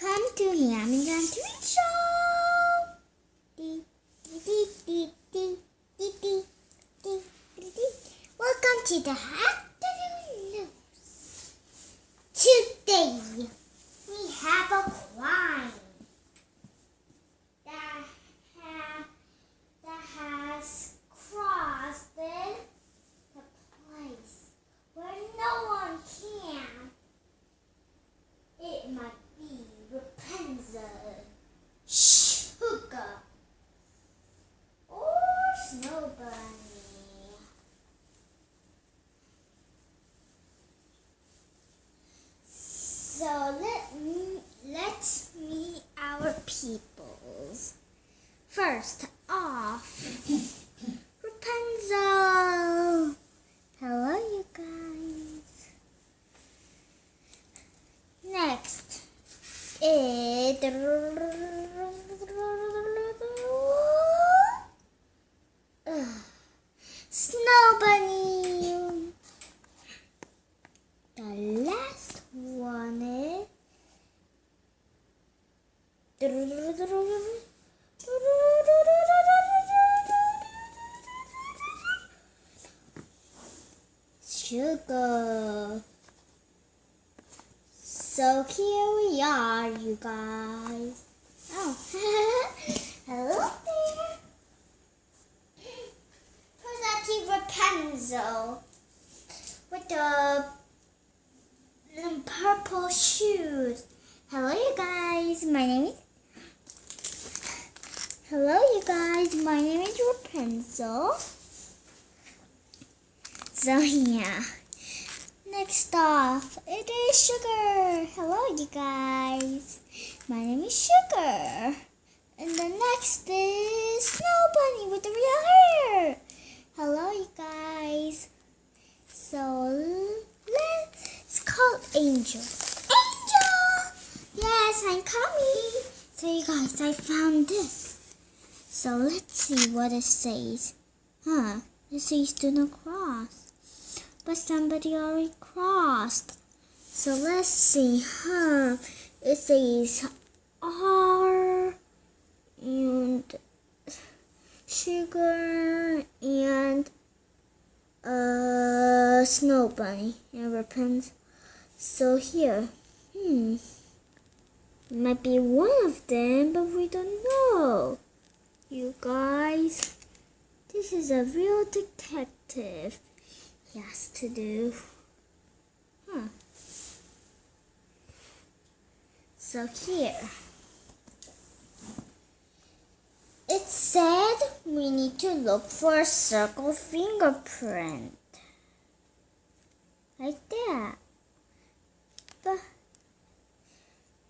Welcome to Ham and John TV Show. Welcome to the afternoon news. Today we have a crime that has crossed the place where no one can. It might be Rapunzel, Sugar, or Snow Bunny. So let's meet our peoples. First off, Rapunzel. Hello, you guys. Next is Snow Bunny. The last one is Sugar. So here we are, you guys. Oh, hello there. Presenting Rapunzel with the purple shoes. Hello, you guys. My name is Rapunzel. So yeah. Next off, it is Sugar. Hello, you guys. My name is Sugar. And the next is Snow Bunny with the real hair. Hello, you guys. So let's call Angel. Angel! Yes, I'm coming. So you guys, I found this. So let's see what it says. It says do not cross. But somebody already crossed. So let's see. It says R and Sugar and Snow Bunny and Rapunzel. So here, it might be one of them, but we don't know. You guys, this is a real detective. He has to do. So here, it said we need to look for a circle fingerprint. Like that.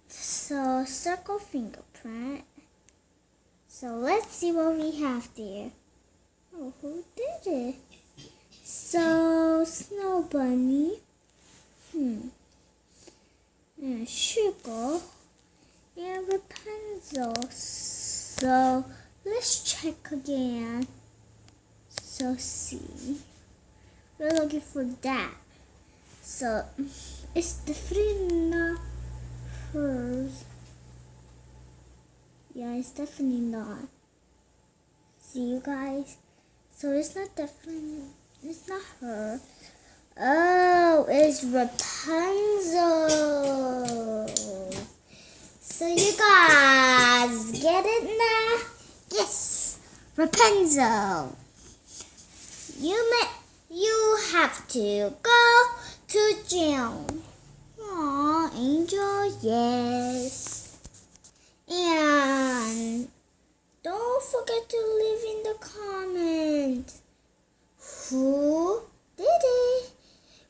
So circle fingerprint. So let's see what we have there. Oh, who did it? So, Snow Bunny, and Sugar, and Rapunzel. So, let's check again. So, see. We're looking for that. So, it's definitely not hers. Yeah, it's definitely not. See, you guys? So, it's not her. Oh, it's Rapunzel. So you guys get it now? Yes, Rapunzel. You have to go to jail. Aw, Angel, yes. And don't forget to leave in the comments. Who did it?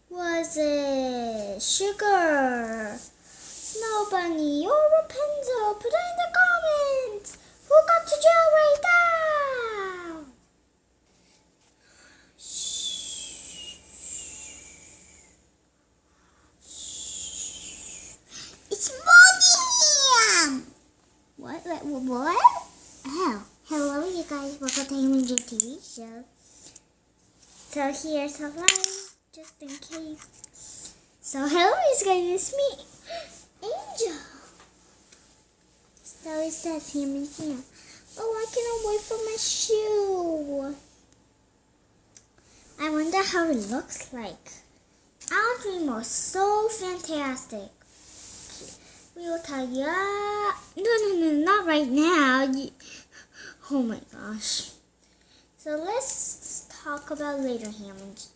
Was it Sugar, Snow Bunny, or Rapunzel? Put it in the comments. Who got to jail right now? It's morning. What? Oh, hello, you guys. Welcome to Ham and John TV Show. So here's a line, just in case. So hello, you guys, it's me, Angel. So it says Ham and Ham. Oh, I cannot wait for my shoe. I wonder how it looks like. Our dream was so fantastic. We will tell you. No, not right now. Oh my gosh. So let's talk about later, Hammond.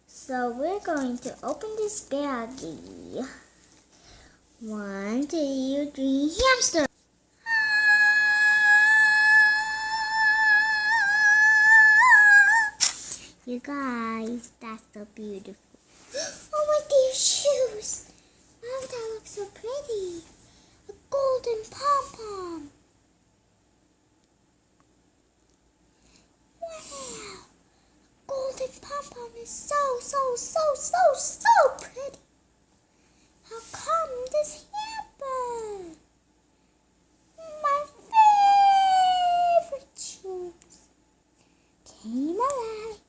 So we're going to open this baggie. 1, 2, 3, hamster. You guys, that's so beautiful. Oh my dear shoes. Oh, that looks so pretty. A golden pom-pom. Wow. Golden pom-pom is so pretty. How come this happened? My favorite shoes came alive.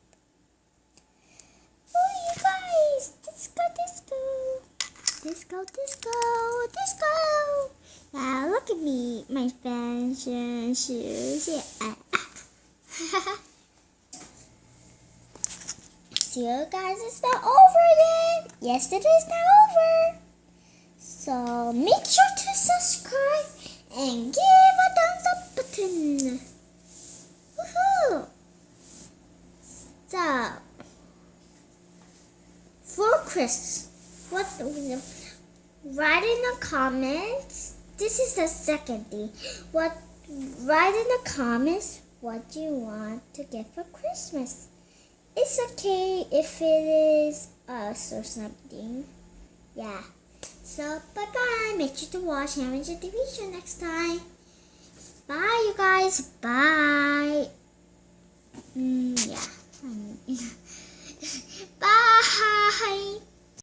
Oh, you guys, disco. Now look at me, my fashion shoes. Yeah. So you guys, it's not over yet. Yes, it is not over. So make sure to subscribe and give a thumbs up button. Woohoo! So for Chris, write in the comments. This is the second thing. Write in the comments what you want to get for Christmas. It's okay if it is us or something. Yeah. So bye-bye. Make sure to watch Hammond TV show next time. Bye, you guys. Bye. Yeah. Bye.